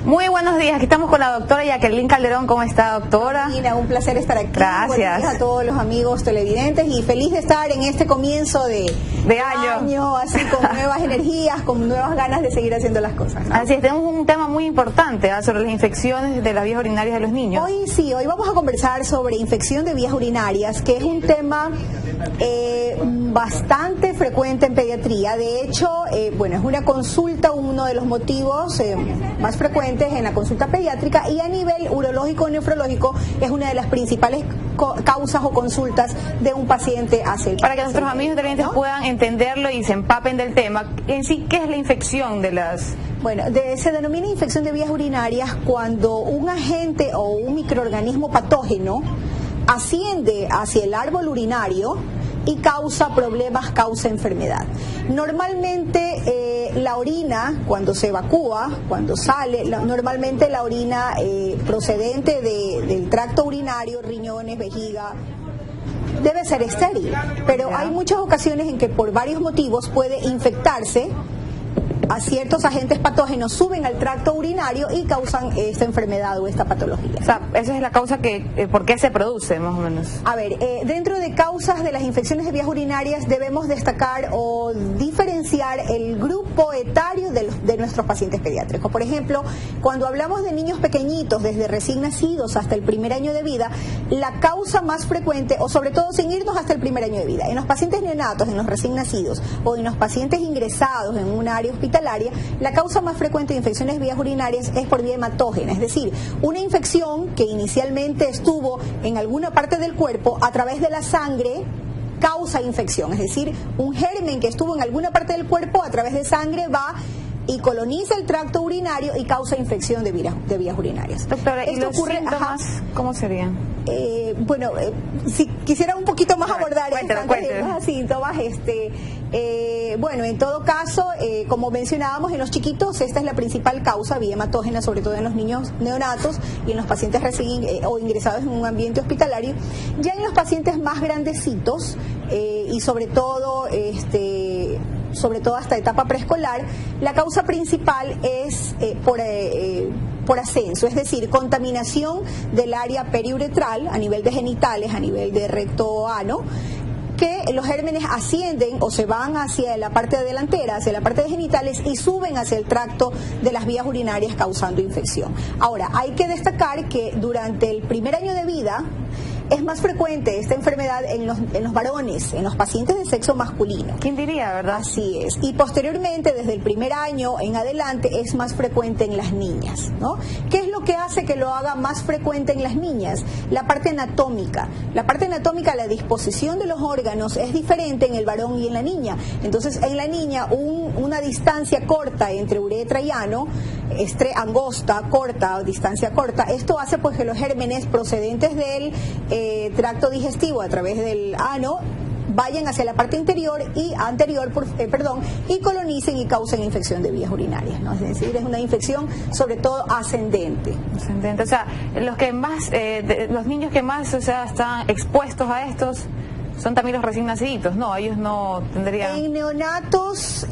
Muy buenos días, aquí estamos con la doctora Jacqueline Calderón. ¿Cómo está, doctora? Mira, un placer estar aquí. Gracias. Buenos días a todos los amigos televidentes y feliz de estar en este comienzo de año, así con nuevas energías, con nuevas ganas de seguir haciendo las cosas, ¿no? Así es, tenemos un tema muy importante sobre las infecciones de las vías urinarias de los niños. Hoy vamos a conversar sobre infección de vías urinarias, que es un tema bastante frecuente en pediatría. De hecho, es una consulta, uno de los motivos más frecuentes en la consulta pediátrica, y a nivel urológico o nefrológico es una de las principales causas o consultas de un paciente hacia el Para que nuestros amigos televidentes, ¿no?, puedan entenderlo y se empapen del tema. En sí, ¿qué es la infección de las...? Bueno, se denomina infección de vías urinarias cuando un agente o un microorganismo patógeno asciende hacia el árbol urinario y causa problemas, causa enfermedad. Normalmente la orina, cuando se evacúa, cuando sale, normalmente la orina procedente del tracto urinario, riñones, vejiga, debe ser estéril, pero hay muchas ocasiones en que por varios motivos puede infectarse. A ciertos agentes patógenos suben al tracto urinario y causan esta enfermedad o esta patología. O sea, esa es la causa ¿por qué se produce, más o menos? A ver, dentro de causas de las infecciones de vías urinarias debemos destacar o diferenciar el grupo etario de nuestros pacientes pediátricos. Por ejemplo, cuando hablamos de niños pequeñitos, desde recién nacidos hasta el primer año de vida, la causa más frecuente, o sobre todo sin irnos hasta el primer año de vida, en los pacientes neonatos, en los recién nacidos o en los pacientes ingresados en un área hospitalaria, la causa más frecuente de infecciones de vías urinarias es por vía hematógena, es decir, una infección que inicialmente estuvo en alguna parte del cuerpo, a través de la sangre causa infección, es decir, un germen que estuvo en alguna parte del cuerpo a través de sangre va y coloniza el tracto urinario y causa infección de vías urinarias. Doctora, ¿y los síntomas cómo serían? Si quisiera un poquito más abordar los síntomas, en todo caso, como mencionábamos, en los chiquitos esta es la principal causa, vía hematógena, sobre todo en los niños neonatos y en los pacientes recién o ingresados en un ambiente hospitalario. Ya en los pacientes más grandecitos y sobre todo hasta etapa preescolar, la causa principal es por ascenso, es decir, contaminación del área periuretral a nivel de genitales, a nivel de recto ano, que los gérmenes ascienden o se van hacia la parte delantera, hacia la parte de genitales, y suben hacia el tracto de las vías urinarias causando infección. Ahora, hay que destacar que durante el primer año de vida es más frecuente esta enfermedad en los varones, en los pacientes de sexo masculino. ¿Quién diría, verdad? Así es. Y posteriormente, desde el primer año en adelante, es más frecuente en las niñas, ¿no? ¿Qué es lo que hace que lo haga más frecuente en las niñas? La parte anatómica. La parte anatómica, la disposición de los órganos es diferente en el varón y en la niña. Entonces, en la niña, una distancia corta entre uretra y ano, angosta, corta o distancia corta, esto hace pues que los gérmenes procedentes del tracto digestivo a través del ano vayan hacia la parte anterior y colonicen y causen infección de vías urinarias, ¿no? Es decir, es una infección sobre todo ascendente. O sea, los niños que más están expuestos a estos son también los recién nacidos, ¿no? Ellos no tendrían... En neonatos,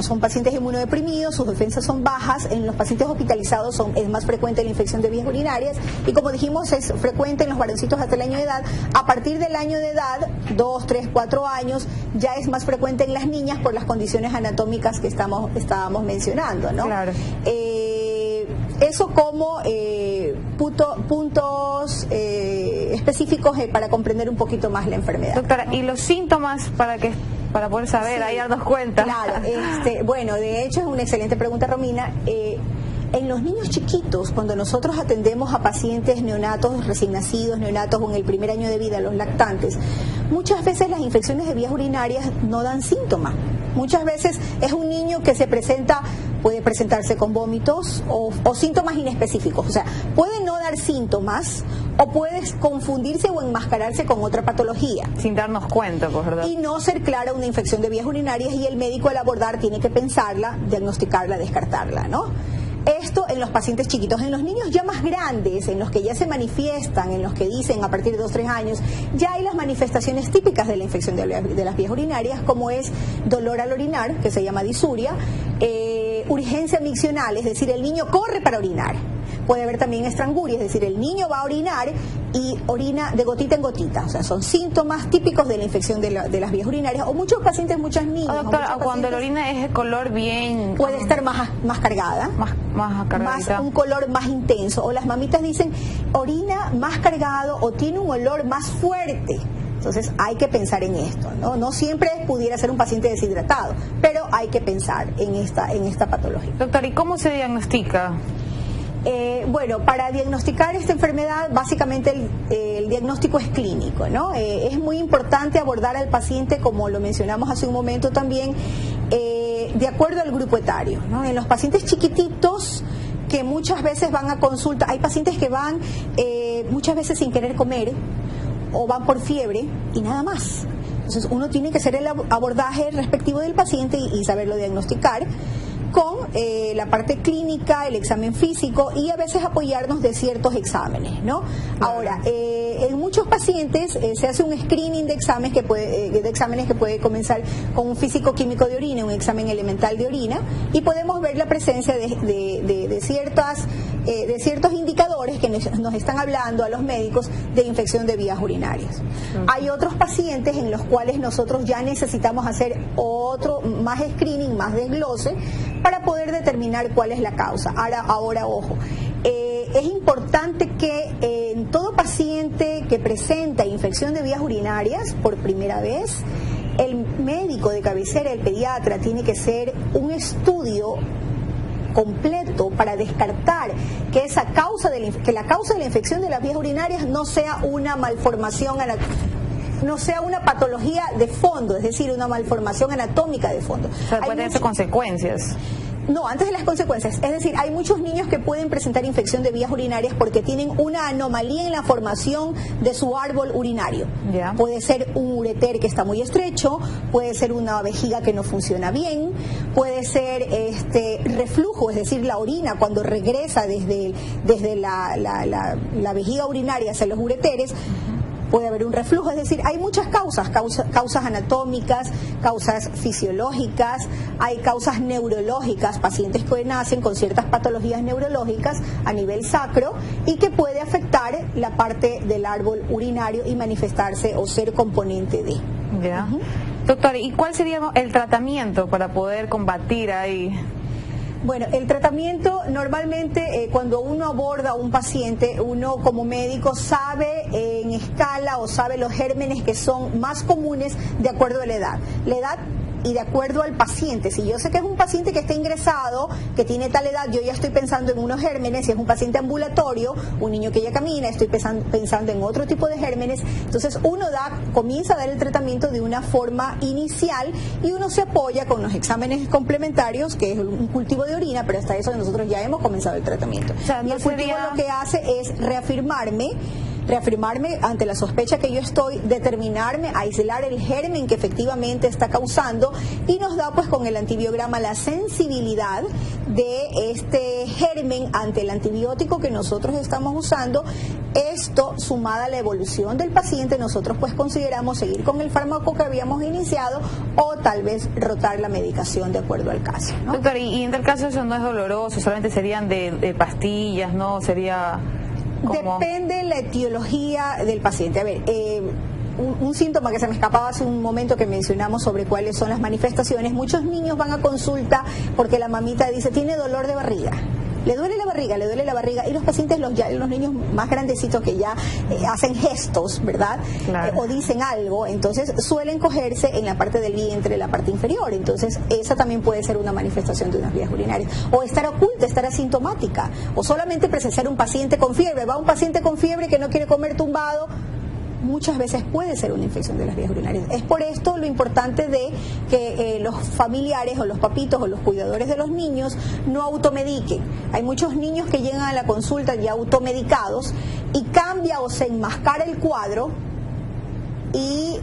son pacientes inmunodeprimidos, sus defensas son bajas. En los pacientes hospitalizados es más frecuente la infección de vías urinarias, y como dijimos, es frecuente en los varoncitos hasta el año de edad. A partir del año de edad, 2, 3, 4 años, ya es más frecuente en las niñas por las condiciones anatómicas que estábamos mencionando, ¿no? Claro. Eso como puntos específicos para comprender un poquito más la enfermedad. Doctora, ¿y los síntomas para poder saber, ahí darnos cuenta? Claro, de hecho es una excelente pregunta, Romina. En los niños chiquitos, cuando nosotros atendemos a pacientes neonatos, recién nacidos, neonatos o en el primer año de vida, los lactantes, muchas veces las infecciones de vías urinarias no dan síntomas. Muchas veces es un niño que puede presentarse con vómitos o síntomas inespecíficos. O sea, puede no dar síntomas o puede confundirse o enmascararse con otra patología. Sin darnos cuenta, pues, ¿verdad? Y no ser clara una infección de vías urinarias, y el médico al abordar tiene que pensarla, diagnosticarla, descartarla, ¿no? Esto en los pacientes chiquitos. En los niños ya más grandes, en los que ya se manifiestan, en los que dicen a partir de 2 o 3 años, ya hay las manifestaciones típicas de la infección de las vías urinarias, como es dolor al orinar, que se llama disuria, urgencia miccional, es decir, el niño corre para orinar. Puede haber también estranguria, es decir, el niño va a orinar y orina de gotita en gotita. O sea, son síntomas típicos de la infección de las vías urinarias. O muchos pacientes, muchas niñas. Doctora, cuando la orina es de color bien... Puede estar más cargada. Más cargadita. Más un color más intenso. O las mamitas dicen, orina más cargado o tiene un olor más fuerte. Entonces hay que pensar en esto, ¿no? No siempre pudiera ser un paciente deshidratado, pero hay que pensar en esta patología. Doctor, ¿y cómo se diagnostica? Bueno, para diagnosticar esta enfermedad, básicamente el diagnóstico es clínico, ¿no? Es muy importante abordar al paciente, como lo mencionamos hace un momento también, de acuerdo al grupo etario, ¿no? En los pacientes chiquititos, que muchas veces van a consulta, hay pacientes que van muchas veces sin querer comer, o van por fiebre y nada más. Entonces uno tiene que hacer el abordaje respectivo del paciente y saberlo diagnosticar con la parte clínica, el examen físico y a veces apoyarnos de ciertos exámenes, ¿no? Ahora, en muchos pacientes se hace un screening de exámenes que puede comenzar con un físico-químico de orina, un examen elemental de orina, y podemos ver la presencia de ciertos indicadores que nos están hablando a los médicos de infección de vías urinarias. Hay otros pacientes en los cuales nosotros ya necesitamos hacer más screening, más desglose, para poder determinar cuál es la causa. Ahora ojo, es importante que en todo paciente que presenta infección de vías urinarias por primera vez, el médico de cabecera, el pediatra, tiene que hacer un estudio completo para descartar que la causa de la infección de las vías urinarias no sea una malformación no sea una patología de fondo, es decir, una malformación anatómica de fondo. O sea, pueden ser consecuencias. No, antes de las consecuencias. Es decir, hay muchos niños que pueden presentar infección de vías urinarias porque tienen una anomalía en la formación de su árbol urinario. Yeah. Puede ser un ureter que está muy estrecho, puede ser una vejiga que no funciona bien, puede ser reflujo, es decir, la orina cuando regresa desde la vejiga urinaria hacia los ureteres. Puede haber un reflujo, es decir, hay muchas causas anatómicas, causas fisiológicas, hay causas neurológicas, pacientes que nacen con ciertas patologías neurológicas a nivel sacro y que puede afectar la parte del árbol urinario y manifestarse o ser componente de. Ya. Doctor, ¿y cuál sería el tratamiento para poder combatir ahí? Bueno, el tratamiento normalmente cuando uno aborda a un paciente, uno como médico sabe en escala o sabe los gérmenes que son más comunes de acuerdo a la edad. La edad y de acuerdo al paciente. Si yo sé que es un paciente que está ingresado, que tiene tal edad, yo ya estoy pensando en unos gérmenes. Si es un paciente ambulatorio, un niño que ya camina, estoy pensando en otro tipo de gérmenes. Entonces uno comienza a dar el tratamiento de una forma inicial y uno se apoya con los exámenes complementarios, que es un cultivo de orina, pero hasta eso nosotros ya hemos comenzado el tratamiento. O sea, y el cultivo lo que hace es reafirmarme ante la sospecha que yo estoy, determinarme, aislar el germen que efectivamente está causando y nos da pues con el antibiograma la sensibilidad de este germen ante el antibiótico que nosotros estamos usando. Esto sumada a la evolución del paciente, nosotros pues consideramos seguir con el fármaco que habíamos iniciado o tal vez rotar la medicación de acuerdo al caso, ¿no? Doctor, y en tal caso eso no es doloroso, solamente serían de pastillas, ¿no? Sería... ¿cómo? Depende de la etiología del paciente. A ver, un síntoma que se me escapaba hace un momento que mencionamos sobre cuáles son las manifestaciones. Muchos niños van a consulta porque la mamita dice, tiene dolor de barriga. Le duele la barriga, y los pacientes, los niños más grandecitos que ya hacen gestos, ¿verdad? Claro. O dicen algo, entonces suelen cogerse en la parte del vientre, la parte inferior, entonces esa también puede ser una manifestación de unas vías urinarias, o estar oculta, estar asintomática, o solamente presenciar un paciente con fiebre, va un paciente con fiebre que no quiere comer tumbado, muchas veces puede ser una infección de las vías urinarias. Es por esto lo importante de que los familiares o los papitos o los cuidadores de los niños no automediquen. Hay muchos niños que llegan a la consulta ya automedicados y cambia o se enmascara el cuadro y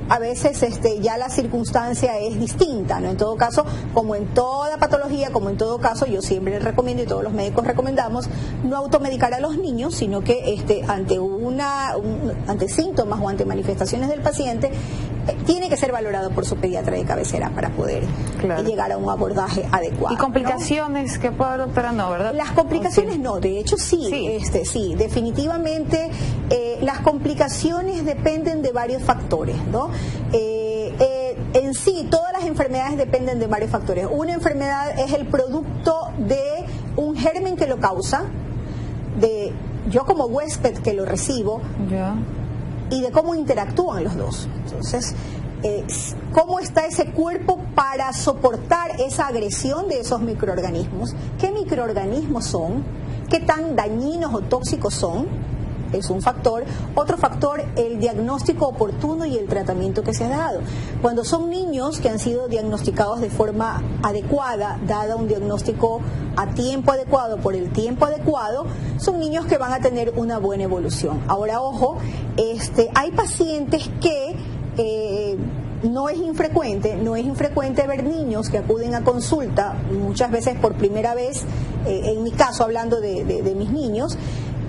a veces ya la circunstancia es distinta, ¿no? En todo caso, como en toda patología, como en todo caso, yo siempre recomiendo y todos los médicos recomendamos no automedicar a los niños, sino que ante síntomas o ante manifestaciones del paciente, tiene que ser valorado por su pediatra de cabecera para poder llegar a un abordaje adecuado. ¿Y complicaciones que puede haber, doctora? No, ¿verdad? Las complicaciones no, de hecho sí, sí, definitivamente las complicaciones dependen de varios factores, ¿no? En sí, todas las enfermedades dependen de varios factores. Una enfermedad es el producto de un germen que lo causa, de yo como huésped que lo recibo, y de cómo interactúan los dos. Entonces, cómo está ese cuerpo para soportar esa agresión de esos microorganismos, qué microorganismos son, qué tan dañinos o tóxicos son, es un factor. Otro factor, el diagnóstico oportuno y el tratamiento que se ha dado. Cuando son niños que han sido diagnosticados de forma adecuada, dada un diagnóstico a tiempo adecuado, por el tiempo adecuado, son niños que van a tener una buena evolución. Ahora, ojo, hay pacientes que no es infrecuente ver niños que acuden a consulta, muchas veces por primera vez, en mi caso hablando de mis niños,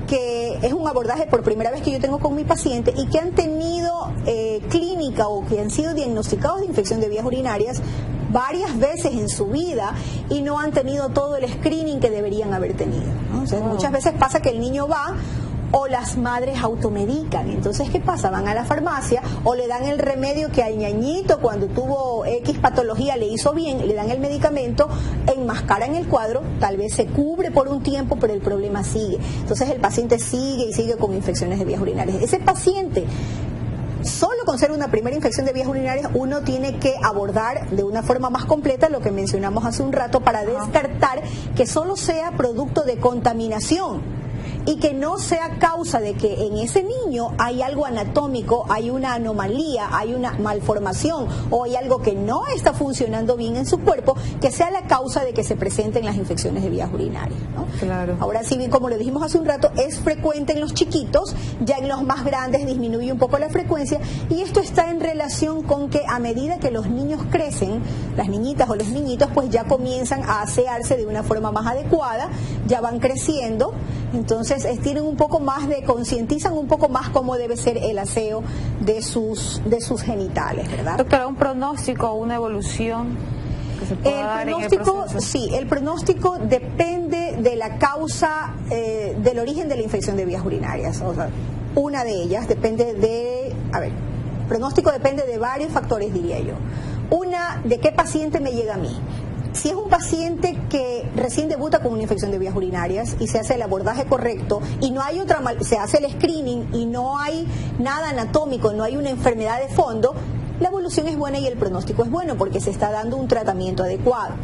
que es un abordaje por primera vez que yo tengo con mi paciente y que han tenido clínica o que han sido diagnosticados de infección de vías urinarias varias veces en su vida y no han tenido todo el screening que deberían haber tenido, ¿no? O sea, muchas veces pasa que el niño va o las madres automedican. Entonces, ¿qué pasa? Van a la farmacia o le dan el remedio que al ñañito cuando tuvo X patología le hizo bien, le dan el medicamento, enmascaran el cuadro, tal vez se cubre por un tiempo, pero el problema sigue. Entonces el paciente sigue y sigue con infecciones de vías urinarias. Ese paciente, solo con ser una primera infección de vías urinarias, uno tiene que abordar de una forma más completa lo que mencionamos hace un rato para descartar que solo sea producto de contaminación y que no sea causa de que en ese niño hay algo anatómico, hay una anomalía, hay una malformación o hay algo que no está funcionando bien en su cuerpo, que sea la causa de que se presenten las infecciones de vías urinarias, ¿no? Claro. Ahora, si bien, como lo dijimos hace un rato, es frecuente en los chiquitos, ya en los más grandes disminuye un poco la frecuencia, y esto está en relación con que a medida que los niños crecen, las niñitas o los niñitos pues ya comienzan a asearse de una forma más adecuada, ya van creciendo, entonces tienen un poco más concientizan un poco más cómo debe ser el aseo de sus genitales, ¿verdad? Doctora, ¿un pronóstico o una evolución que se pueda dar en el proceso? Sí, el pronóstico depende de la causa, del origen de la infección de vías urinarias. O sea, una de ellas depende el pronóstico depende de varios factores, diría yo. Una, de qué paciente me llega a mí. Si es un paciente que recién debuta con una infección de vías urinarias y se hace el abordaje correcto y no hay se hace el screening y no hay nada anatómico, no hay una enfermedad de fondo, la evolución es buena y el pronóstico es bueno porque se está dando un tratamiento adecuado.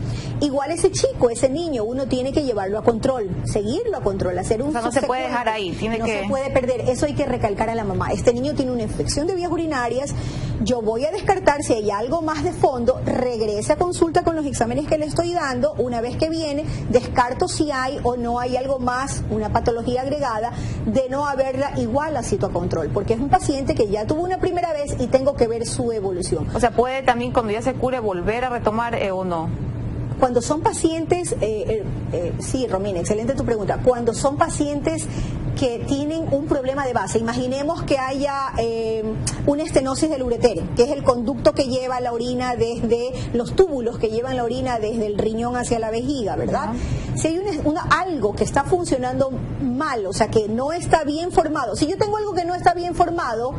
Igual ese chico, ese niño, uno tiene que llevarlo a control, seguirlo a control, hacer un no se puede dejar ahí, no se puede perder. Eso hay que recalcar a la mamá. Este niño tiene una infección de vías urinarias, yo voy a descartar si hay algo más de fondo, regrese a consulta con los exámenes que le estoy dando, una vez que viene, descarto si hay o no hay algo más, una patología agregada, de no haberla igual a cito a control, porque es un paciente que ya tuvo una primera vez y tengo que ver su evolución. O sea, puede también cuando ya se cure volver a retomar o no. Cuando son pacientes, sí, Romina, excelente tu pregunta. Cuando son pacientes que tienen un problema de base, imaginemos que haya una estenosis del ureter, que es el conducto que lleva la orina desde los túbulos que llevan la orina desde el riñón hacia la vejiga, ¿verdad? Si hay algo que está funcionando mal, o sea, que no está bien formado, si yo tengo algo que no está bien formado,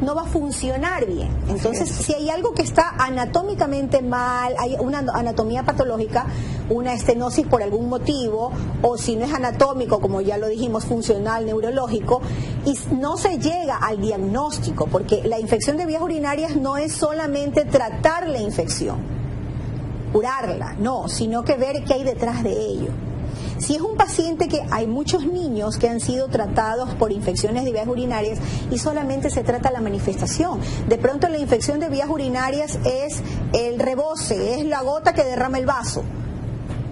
no va a funcionar bien. Entonces, si hay algo que está anatómicamente mal, hay una anatomía patológica, una estenosis por algún motivo, o si no es anatómico, como ya lo dijimos, funcional, neurológico, y no se llega al diagnóstico, porque la infección de vías urinarias no es solamente tratar la infección, curarla, no, sino que ver qué hay detrás de ello. Si es un paciente que hay muchos niños que han sido tratados por infecciones de vías urinarias y solamente se trata la manifestación. De pronto la infección de vías urinarias es el rebose, es la gota que derrama el vaso.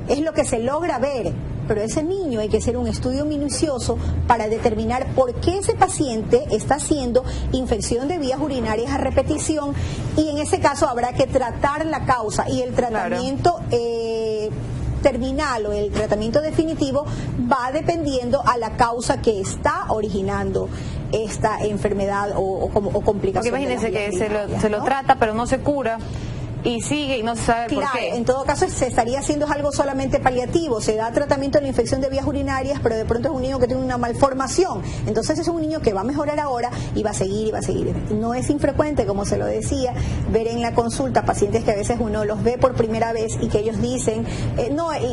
Es lo que se logra ver, pero ese niño hay que hacer un estudio minucioso para determinar por qué ese paciente está haciendo infección de vías urinarias a repetición, y en ese caso habrá que tratar la causa, y el tratamiento terminal o el tratamiento definitivo va dependiendo a la causa que está originando esta enfermedad o complicación. Porque imagínense que se lo trata pero no se cura y sigue y no se sabe por qué. En todo caso se estaría haciendo algo solamente paliativo, se da tratamiento de la infección de vías urinarias, pero de pronto es un niño que tiene una malformación, entonces es un niño que va a mejorar ahora y va a seguir y va a seguir. No es infrecuente, como se lo decía, ver en la consulta pacientes que a veces uno los ve por primera vez y que ellos dicen,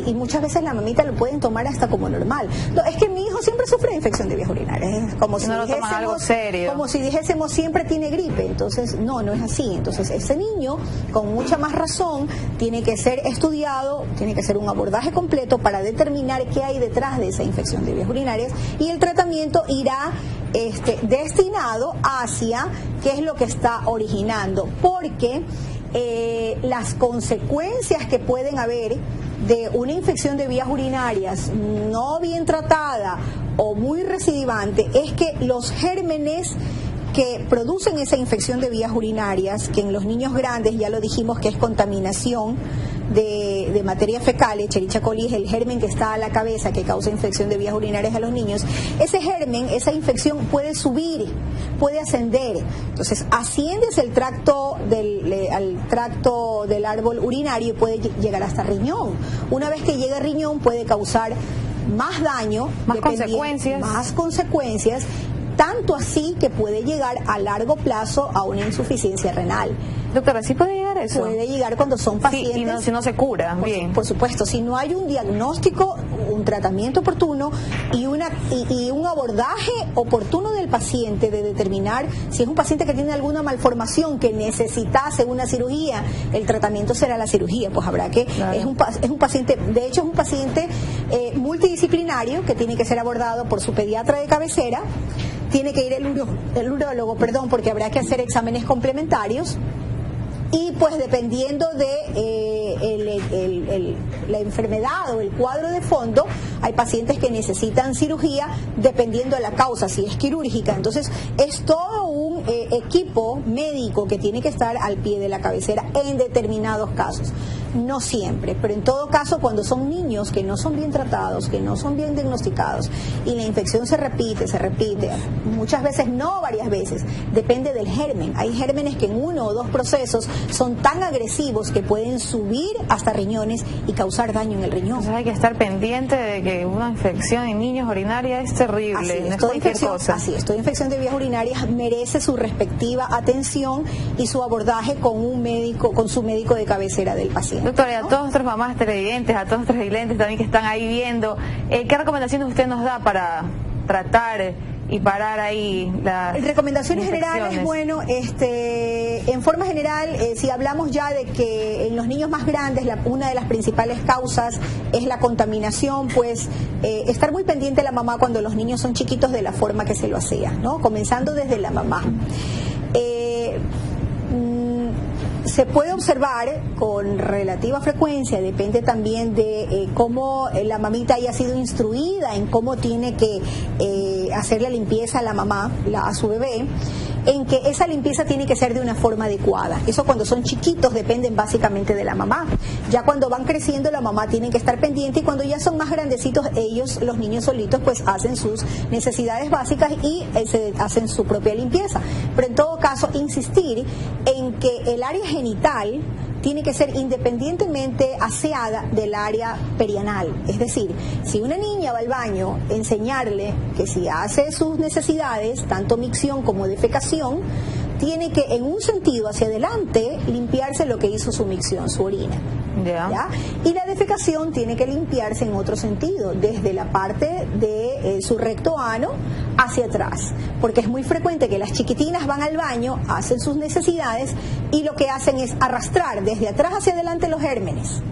y muchas veces la mamita lo pueden tomar hasta como normal. No, es que mi hijo siempre sufre de infección de vías urinarias, es como si dijésemos, algo serio. Como si dijésemos siempre tiene gripe, entonces no es así. Entonces ese niño con mucha más razón tiene que ser estudiado, tiene que ser un abordaje completo para determinar qué hay detrás de esa infección de vías urinarias, y el tratamiento irá destinado hacia qué es lo que está originando, porque las consecuencias que pueden haber de una infección de vías urinarias no bien tratada o muy recidivante es que los gérmenes que producen esa infección de vías urinarias, que en los niños grandes ya lo dijimos que es contaminación de materia fecal, Escherichia coli es el germen que está a la cabeza que causa infección de vías urinarias a los niños. Ese germen, esa infección puede subir, puede ascender. Entonces asciende el tracto al tracto del árbol urinario y puede llegar hasta riñón. Una vez que llega a riñón puede causar más daño, más consecuencias, tanto así que puede llegar a largo plazo a una insuficiencia renal. Doctora, ¿sí puede llegar eso? Puede llegar cuando son pacientes... Sí, y si no se cura, bien. Por supuesto, si no hay un diagnóstico, un tratamiento oportuno y un abordaje oportuno del paciente de determinar si es un paciente que tiene alguna malformación que necesitase una cirugía, el tratamiento será la cirugía. Pues habrá que... Claro. Es un paciente, de hecho es un paciente multidisciplinario que tiene que ser abordado por su pediatra de cabecera. Tiene que ir el urólogo, porque habrá que hacer exámenes complementarios, y pues dependiendo de la enfermedad o el cuadro de fondo, hay pacientes que necesitan cirugía dependiendo de la causa, si es quirúrgica. Entonces es todo un equipo médico que tiene que estar al pie de la cabecera en determinados casos. No siempre, pero en todo caso cuando son niños que no son bien tratados, que no son bien diagnosticados y la infección se repite, muchas veces no varias veces, depende del germen. Hay gérmenes que en uno o dos procesos son tan agresivos que pueden subir hasta riñones y causar daño en el riñón. Entonces hay que estar pendiente de que una infección en niños urinaria es terrible, no es cualquier cosa. Así es, toda infección de vías urinarias merece su respectiva atención y su abordaje con su médico de cabecera del paciente. Doctora, y a todas nuestras mamás televidentes, a todos nuestros televidentes también que están ahí viendo, ¿qué recomendaciones usted nos da para tratar y parar ahí las recomendaciones generales? Bueno, en forma general, si hablamos ya de que en los niños más grandes una de las principales causas es la contaminación, pues estar muy pendiente de la mamá cuando los niños son chiquitos de la forma que se lo hacía, ¿no? Comenzando desde la mamá. Se puede observar con relativa frecuencia, depende también de cómo la mamita haya sido instruida en cómo tiene que hacer la limpieza a la mamá, a su bebé, en que esa limpieza tiene que ser de una forma adecuada. Eso cuando son chiquitos dependen básicamente de la mamá. Ya cuando van creciendo la mamá tiene que estar pendiente, y cuando ya son más grandecitos los niños solitos, pues hacen sus necesidades básicas y hacen su propia limpieza. Pero en todo caso insistir en que el área genital tiene que ser independientemente aseada del área perianal. Es decir, si una niña va al baño, enseñarle que si hace sus necesidades, tanto micción como defecación, tiene que en un sentido hacia adelante limpiarse lo que hizo su micción, su orina. ¿Ya? Y la defecación tiene que limpiarse en otro sentido, desde la parte de su recto ano hacia atrás, porque es muy frecuente que las chiquitinas van al baño, hacen sus necesidades y lo que hacen es arrastrar desde atrás hacia adelante los gérmenes.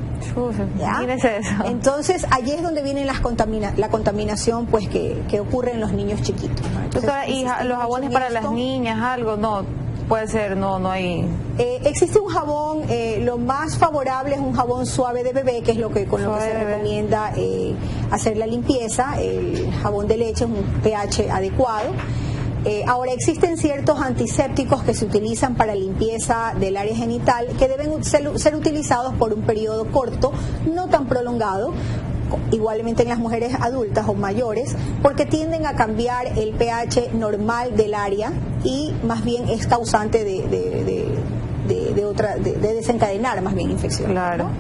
Imagínese eso. Entonces allí es donde viene la contaminación, pues que ocurre en los niños chiquitos, ¿no? Entonces, doctora, ¿y los jabones para las niñas, algo? No, puede ser, no hay... existe un jabón, lo más favorable es un jabón suave de bebé, que es lo que se recomienda hacer la limpieza. El jabón de leche es un pH adecuado. Ahora, existen ciertos antisépticos que se utilizan para limpieza del área genital que deben ser utilizados por un periodo corto, no tan prolongado, igualmente en las mujeres adultas o mayores, porque tienden a cambiar el pH normal del área y más bien es causante de desencadenar más bien infección. Claro. ¿No?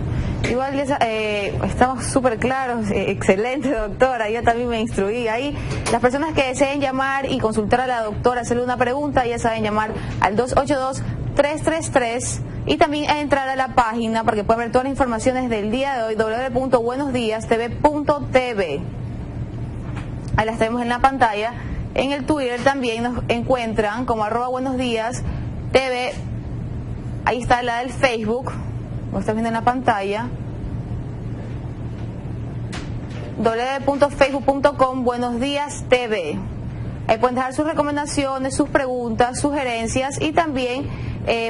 Igual estamos súper claros, excelente doctora, yo también me instruí ahí. Las personas que deseen llamar y consultar a la doctora, hacerle una pregunta, ya saben llamar al 282-333 y también a entrar a la página para que puedan ver todas las informaciones del día de hoy, www.buenosdiastv.tv. Ahí las tenemos en la pantalla. En el Twitter también nos encuentran como @buenosdiastv. Ahí está la del Facebook, lo están viendo en la pantalla, www.facebook.com Buenos Días TV. Ahí pueden dejar sus recomendaciones, sus preguntas, sugerencias y también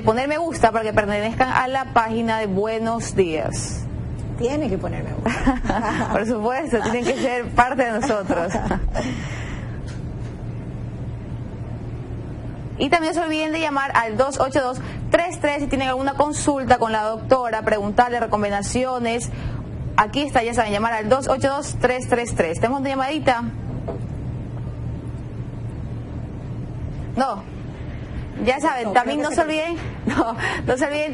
poner me gusta para que pertenezcan a la página de Buenos Días. Tiene que poner me gusta. Por supuesto, tienen que ser parte de nosotros. Y también no se olviden de llamar al 282-33 si tienen alguna consulta con la doctora, preguntarle recomendaciones. Aquí está, ya saben, llamar al 282-333. ¿Tenemos una llamadita? No. Ya saben, también no se olviden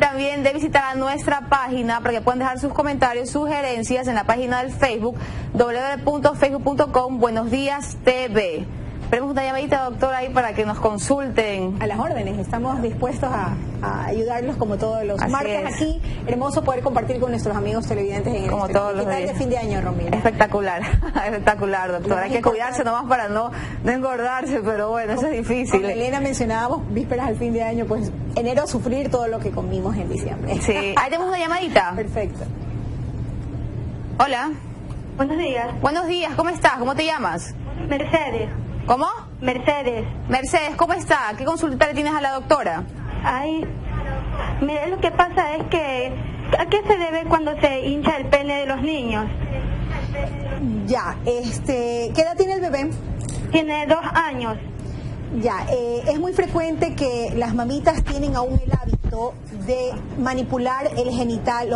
también de visitar a nuestra página para que puedan dejar sus comentarios, sugerencias en la página del Facebook, www.facebook.com Buenos Días TV. Esperemos una llamadita, doctora, ahí para que nos consulten. A las órdenes, estamos dispuestos a ayudarlos como todos los martes aquí. Hermoso poder compartir con nuestros amigos televidentes en como todos los días de fin de año, Romina. Espectacular, espectacular, doctora. Hay que cuidarse nomás para no engordarse, pero bueno, eso es difícil. Como Elena mencionábamos, vísperas al fin de año, pues enero a sufrir todo lo que comimos en diciembre. Sí, ahí tenemos una llamadita. Perfecto. Hola. Buenos días. Buenos días, ¿cómo estás? ¿Cómo te llamas? Mercedes. ¿Cómo? Mercedes. Mercedes, ¿cómo está? ¿Qué consulta le tienes a la doctora? Ay, mire, lo que pasa es que ¿a qué se debe cuando se hincha el pene de los niños? Ya, ¿qué edad tiene el bebé? Tiene 2 años. Ya, es muy frecuente que las mamitas tienen aún el hábito de manipular el genital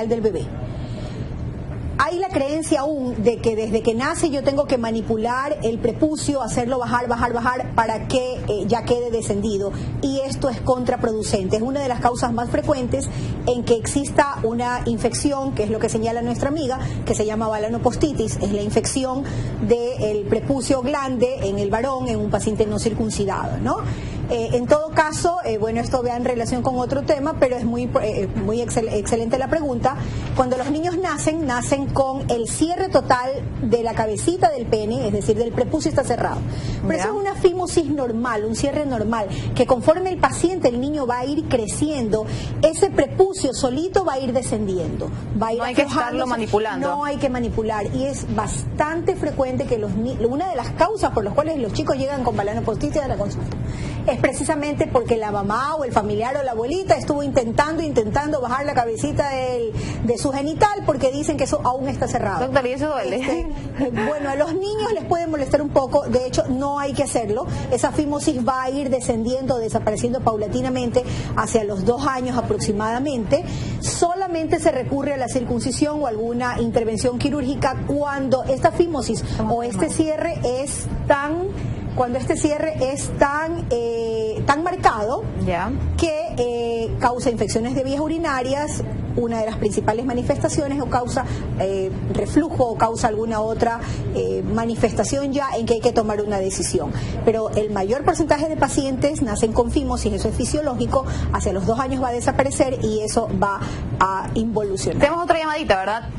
del bebé. Hay la creencia aún de que desde que nace yo tengo que manipular el prepucio, hacerlo bajar para que ya quede descendido, y esto es contraproducente. Es una de las causas más frecuentes en que exista una infección, que es lo que señala nuestra amiga, que se llama balanopostitis. Es la infección del prepucio glande en el varón en un paciente no circuncidado, ¿no? En todo caso, bueno, esto va en relación con otro tema, pero es muy excelente la pregunta. Cuando los niños nacen con el cierre total de la cabecita del pene, es decir, del prepucio está cerrado. Pero eso es una fimosis normal, un cierre normal, que conforme el niño va a ir creciendo, ese prepucio solito va a ir descendiendo. Va a ir no hay que estarlo manipulando. No hay que manipular, y es bastante frecuente que una de las causas por las cuales los chicos llegan con balanopostitis a la consulta es precisamente porque la mamá o el familiar o la abuelita estuvo intentando bajar la cabecita de su genital, porque dicen que eso aún está cerrado. Doctor, ¿y eso duele? Bueno, a los niños les puede molestar un poco, de hecho no hay que hacerlo. Esa fimosis va a ir descendiendo, desapareciendo paulatinamente hacia los 2 años aproximadamente. Solamente se recurre a la circuncisión o alguna intervención quirúrgica cuando esta fimosis o este cierre es tan marcado, que causa infecciones de vías urinarias, una de las principales manifestaciones, o causa reflujo, o causa alguna otra manifestación ya en que hay que tomar una decisión. Pero el mayor porcentaje de pacientes nacen con fimosis, eso es fisiológico, hacia los 2 años va a desaparecer y eso va a involucionar. Tenemos otra llamadita, ¿verdad?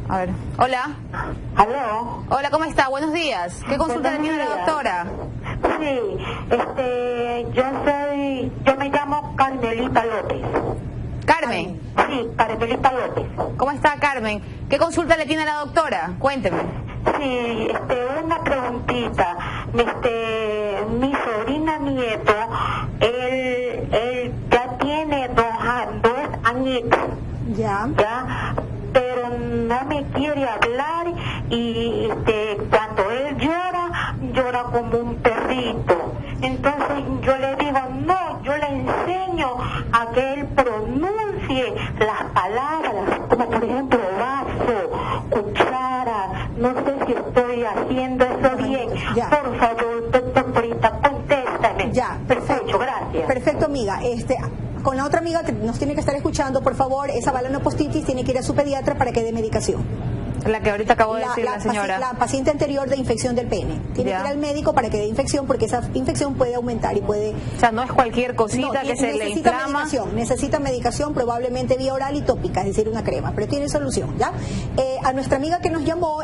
A ver, hola. ¿Aló? Hola, ¿cómo está? Buenos días. ¿Qué consulta le tiene la doctora? Sí, yo me llamo Carmelita López. Carmen. Sí, Carmelita López. ¿Cómo está, Carmen? ¿Qué consulta le tiene la doctora? Cuénteme. Sí, una preguntita. Mi sobrina nieto, él ya tiene 2 añitos. Ya. Pero no me quiere hablar y cuando él llora como un perrito. Entonces yo le digo, no, yo le enseño a que él pronuncie las palabras, como por ejemplo vaso, cuchara. No sé si estoy haciendo eso bien. Ya. Por favor, doctorita, contéstame. Ya, perfecto. Gracias. Perfecto, amiga. Con la otra amiga que nos tiene que estar escuchando, por favor, esa balanopostitis tiene que ir a su pediatra para que dé medicación. La que ahorita acabo de decir la señora. La paciente anterior de infección del pene. Tiene que ir al médico para que dé infección, porque esa infección puede aumentar y puede... O sea, no es cualquier cosita que se le inflama. Necesita medicación, probablemente vía oral y tópica, es decir, una crema, pero tiene solución, ¿ya? A nuestra amiga que nos llamó,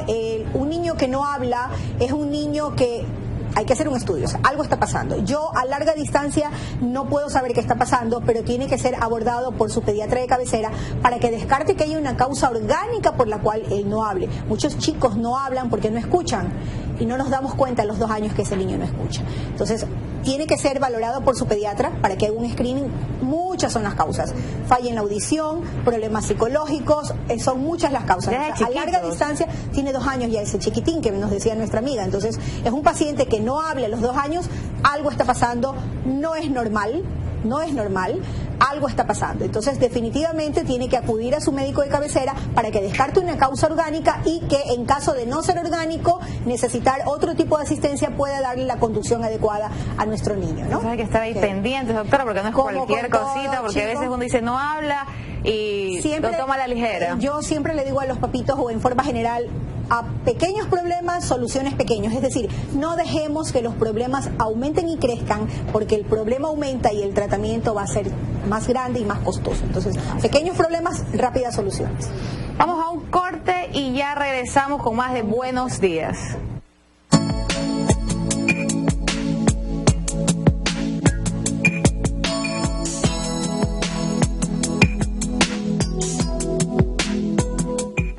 un niño que no habla es un niño que... Hay que hacer un estudio, o sea, algo está pasando. Yo a larga distancia no puedo saber qué está pasando, pero tiene que ser abordado por su pediatra de cabecera para que descarte que hay una causa orgánica por la cual él no hable. Muchos chicos no hablan porque no escuchan y no nos damos cuenta a los 2 años que ese niño no escucha. Entonces, tiene que ser valorado por su pediatra para que haga un screening. Muchas son las causas. Falla en la audición, problemas psicológicos, son muchas las causas. O sea, a larga distancia tiene 2 años ya ese chiquitín que nos decía nuestra amiga. Entonces, es un paciente que no habla a los 2 años, algo está pasando, no es normal, algo está pasando. Entonces, definitivamente tiene que acudir a su médico de cabecera para que descarte una causa orgánica y que en caso de no ser orgánico, necesitar otro tipo de asistencia, pueda darle la conducción adecuada a nuestro niño, ¿no? Hay que estar ahí pendientes, doctora, porque no es cualquier cosita, porque a veces uno dice no habla y siempre lo toma a la ligera. Yo siempre le digo a los papitos, o en forma general, a pequeños problemas, soluciones pequeñas. Es decir, no dejemos que los problemas aumenten y crezcan, porque el problema aumenta y el tratamiento va a ser más grande y más costoso. Entonces, pequeños problemas, rápidas soluciones. Vamos a un corte y ya regresamos con más de Buenos Días.